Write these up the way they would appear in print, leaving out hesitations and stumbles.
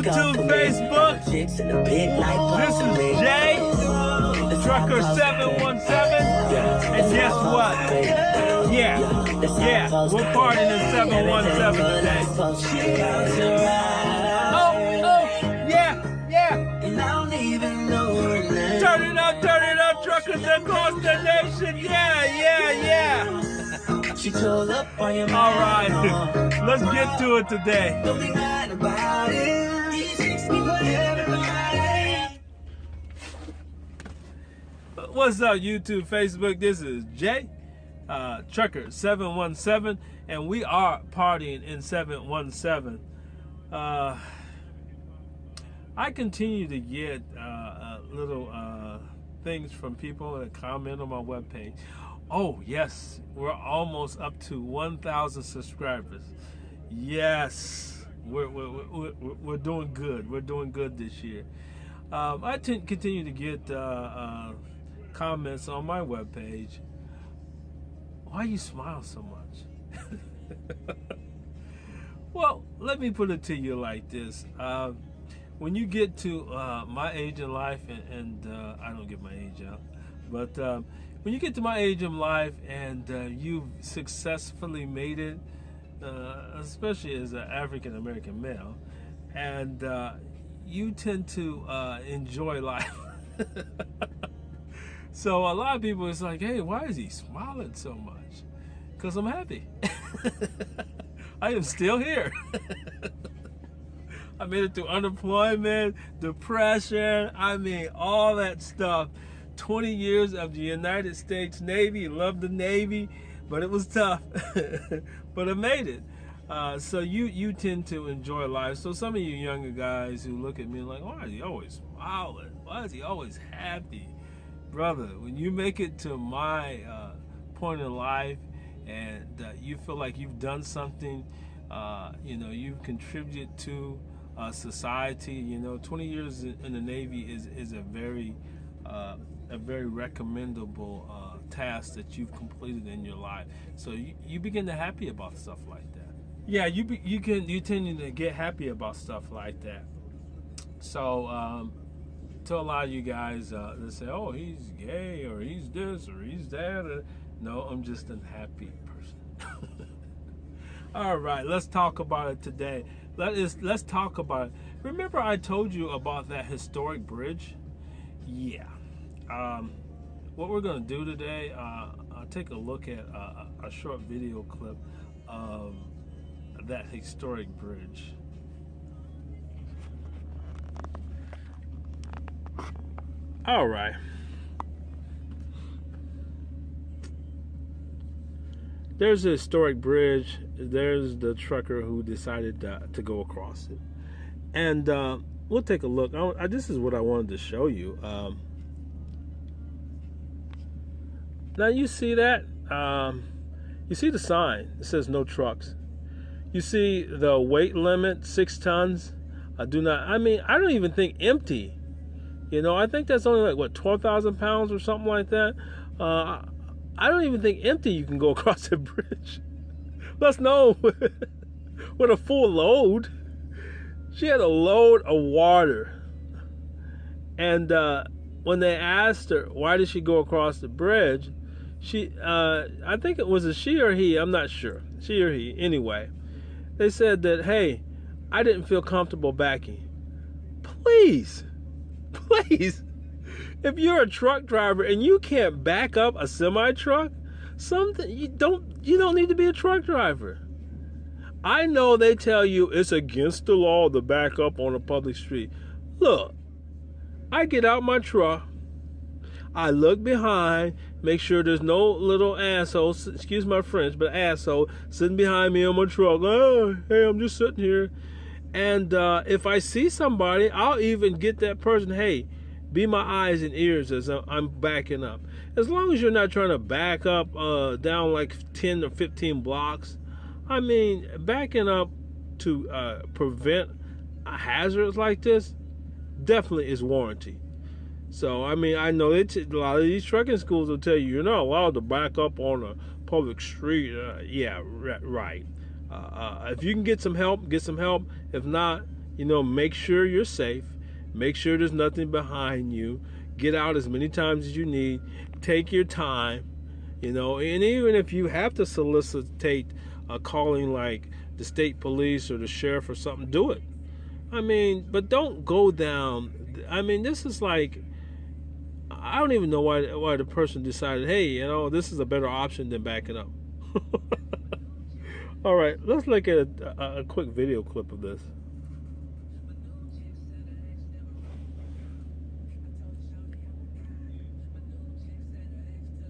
YouTube, Facebook. This is Jay, Trucker 717. And guess what? Yeah, we're partying in 717 today. Oh, yeah. Turn it up, truckers across the nation. Yeah. All right, let's get to it today. What's up, YouTube, Facebook? This is Jay, Trucker 717, and we are partying in 717. I continue to get little things from people that comment on my webpage. Oh yes, we're almost up to 1,000 subscribers. Yes, we're doing good. We're doing good this year. I continue to get comments on my webpage. Why you smile so much? Well, let me put it to you like this. When you get to my age in life, and I don't give my age out, but when you get to my age in life and you've successfully made it, especially as an African American male, and you tend to enjoy life. So a lot of people is like, hey, why is he smiling so much? Because I'm happy. I am still here. I made it through unemployment, depression, all that stuff. 20 years of the United States Navy, loved the Navy, but it was tough. But I made it. So you tend to enjoy life. So some of you younger guys who look at me like, why is he always smiling? Why is he always happy? Brother, when you make it to my point in life and you feel like you've done something, you've contributed to society. 20 years in the Navy is a very recommendable task that you've completed in your life. So you begin to happy about stuff like that. Yeah, you tend to get happy about stuff like that. So to a lot of you guys that say, oh, he's gay or he's this or he's that. No, I'm just a happy person. All right, let's talk about it today. Let's talk about it. Remember I told you about that historic bridge? Yeah. What we're going to do today, I'll take a look at a short video clip of that historic bridge. All right. There's a historic bridge. There's the trucker who decided to go across it. And we'll take a look. This is what I wanted to show you. Now you see that? You see the sign. It says no trucks. You see the weight limit, 6 tons. I don't even think empty. I think that's only like, 12,000 pounds or something like that. I don't even think empty you can go across the bridge. Let's know with a full load. She had a load of water. And when they asked her, why did she go across the bridge? I think it was a she or he, I'm not sure. She or he, anyway. They said that, hey, I didn't feel comfortable backing. Please. If you're a truck driver and you can't back up a semi-truck, you don't need to be a truck driver. I know they tell you it's against the law to back up on a public street. Look, I get out my truck, I look behind, make sure there's no little asshole, excuse my French, but asshole sitting behind me on my truck. Oh, hey, I'm just sitting here. And if I see somebody, I'll even get that person, hey, be my eyes and ears as I'm backing up. As long as you're not trying to back up down like 10 or 15 blocks. Backing up to prevent hazards like this definitely is warranty. So, I know a lot of these trucking schools will tell you you're not allowed to back up on a public street. Yeah, right. If you can get some help, get some help. If not, Make sure you're safe. Make sure there's nothing behind you. Get out as many times as you need. Take your time. And even if you have to solicitate calling like the state police or the sheriff or something, do it. But don't go down. This is like, I don't even know why the person decided, hey, this is a better option than backing up. All right, let's look at a quick video clip of this.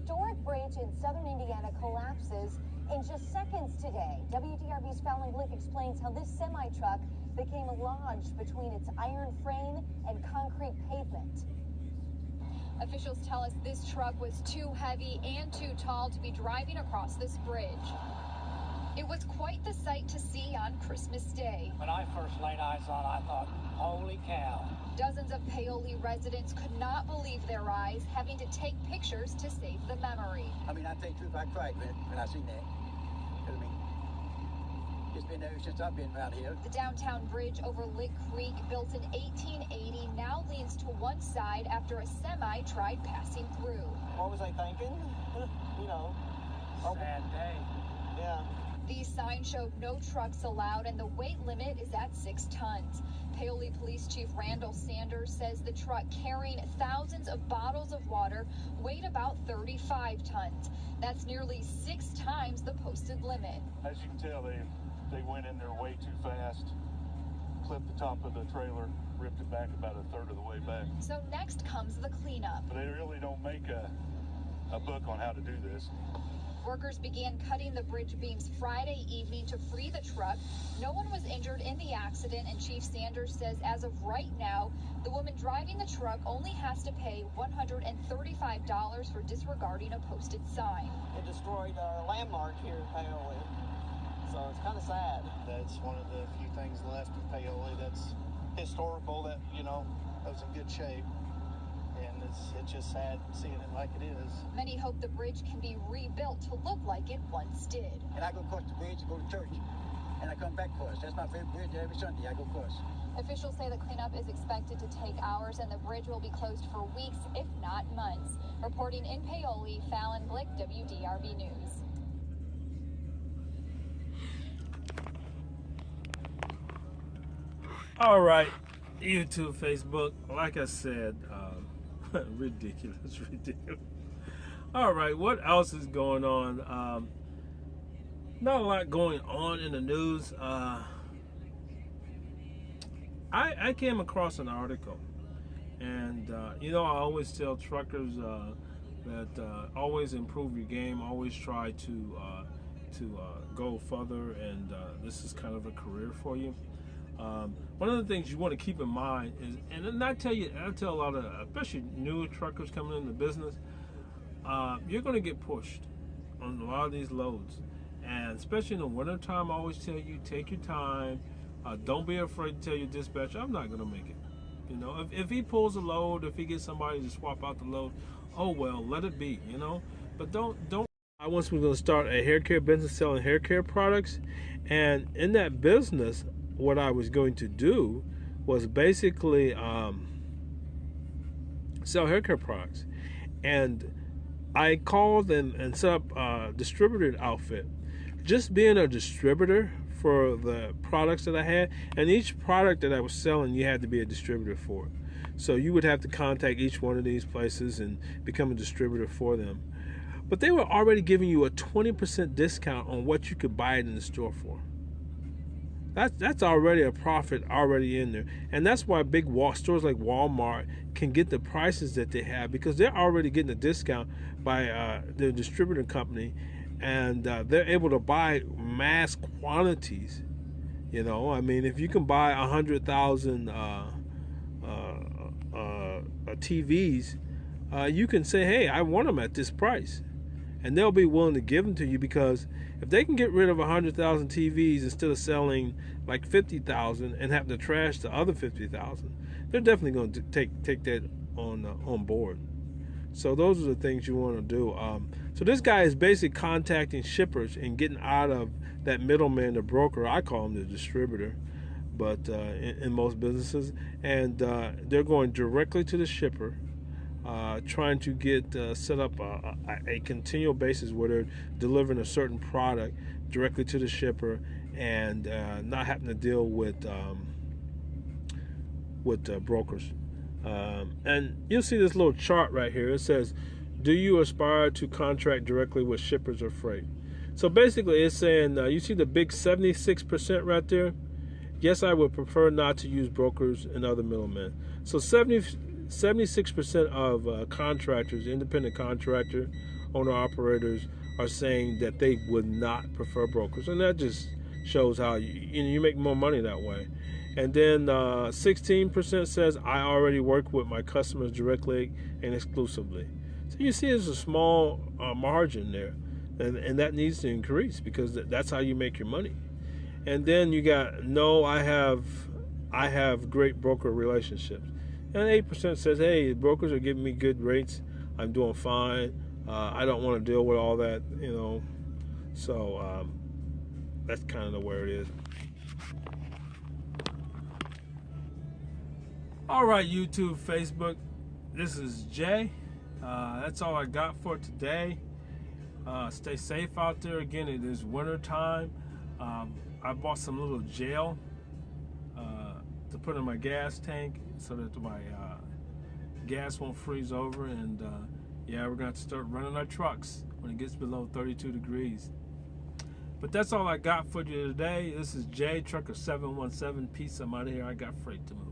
Historic bridge in southern Indiana collapses in just seconds today. WDRB's Fallon Glick explains how this semi-truck became lodged between its iron frame and concrete pavement. Officials tell us this truck was too heavy and too tall to be driving across this bridge. It was quite the sight to see on Christmas Day. When I first laid eyes on it, I thought, holy cow. Dozens of Paoli residents could not believe their eyes, having to take pictures to save the memory. I take truth like fright when I seen that. It's been there since I've been around here. The downtown bridge over Lick Creek, built in 1880, now leans to one side after a semi tried passing through. What was I thinking? Sad day. Yeah. These signs showed no trucks allowed, and the weight limit is at 6 tons. Paoli Police Chief Randall Sanders says the truck carrying thousands of bottles of water weighed about 35 tons. That's nearly 6 times the posted limit. As you can tell, they went in there way too fast, clipped the top of the trailer, ripped it back about a third of the way back. So next comes the cleanup. But they really don't make a book on how to do this. Workers began cutting the bridge beams Friday evening to free the truck. No one was injured in the accident, and Chief Sanders says as of right now, the woman driving the truck only has to pay $135 for disregarding a posted sign. It destroyed our landmark here in Paoli, so it's kind of sad. That's one of the few things left of Paoli that's historical, that was in good shape. And it's just sad seeing it like it is. Many hope the bridge can be rebuilt to look like it once did. And I go across the bridge to go to church, and I come back across. That's my favorite bridge. Every Sunday I go across. Officials say the cleanup is expected to take hours, and the bridge will be closed for weeks, if not months. Reporting in Paoli, Fallon Glick, WDRB News. All right, YouTube, Facebook, like I said, ridiculous. All right, what else is going on? Not a lot going on in the news. I came across an article, and I always tell truckers that always improve your game, always try to go further, and this is kind of a career for you. One of the things you want to keep in mind is, and I tell a lot of, especially newer truckers coming into business, you're going to get pushed on a lot of these loads, and especially in the wintertime, I always tell you, take your time. Don't be afraid to tell your dispatcher, I'm not going to make it. If he pulls a load, if he gets somebody to swap out the load, oh well, let it be. But don't. I once was going to start a hair care business selling hair care products, and in that business, what I was going to do was basically sell hair care products. And I called and set up a distributor outfit. Just being a distributor for the products that I had, and each product that I was selling, you had to be a distributor for. So you would have to contact each one of these places and become a distributor for them. But they were already giving you a 20% discount on what you could buy it in the store for. That's already a profit already in there, and that's why big stores like Walmart can get the prices that they have, because they're already getting a discount by the distributor company, and they're able to buy mass quantities. If you can buy 100,000 TVs, you can say, hey, I want them at this price, and they'll be willing to give them to you, because if they can get rid of 100,000 TVs instead of selling like 50,000 and have to trash the other 50,000, they're definitely going to take that on board. So those are the things you want to do. So this guy is basically contacting shippers and getting out of that middleman, the broker. I call him the distributor, but in most businesses, and they're going directly to the shipper, trying to get set up a continual basis where they're delivering a certain product directly to the shipper, and not having to deal with brokers. And you'll see this little chart right here. It says, do you aspire to contract directly with shippers or freight? So basically it's saying, you see the big 76% right there? Yes, I would prefer not to use brokers and other middlemen. So 76% of contractors, independent contractor, owner-operators, are saying that they would not prefer brokers. And that just shows how you make more money that way. And then 16% says, I already work with my customers directly and exclusively. So you see there's a small margin there. And that needs to increase, because that's how you make your money. And then you got, no, I have great broker relationships. And 8% says, hey, brokers are giving me good rates. I'm doing fine. I don't want to deal with all that, So that's kind of where it is. All right, YouTube, Facebook, this is Jay. That's all I got for today. Stay safe out there. Again, it is winter time. I bought some little gel to put in my gas tank so that my gas won't freeze over. And yeah, we're going to have to start running our trucks when it gets below 32 degrees. But that's all I got for you today. This is Jay, Trucker 717. Peace. I'm out of here. I got freight to move.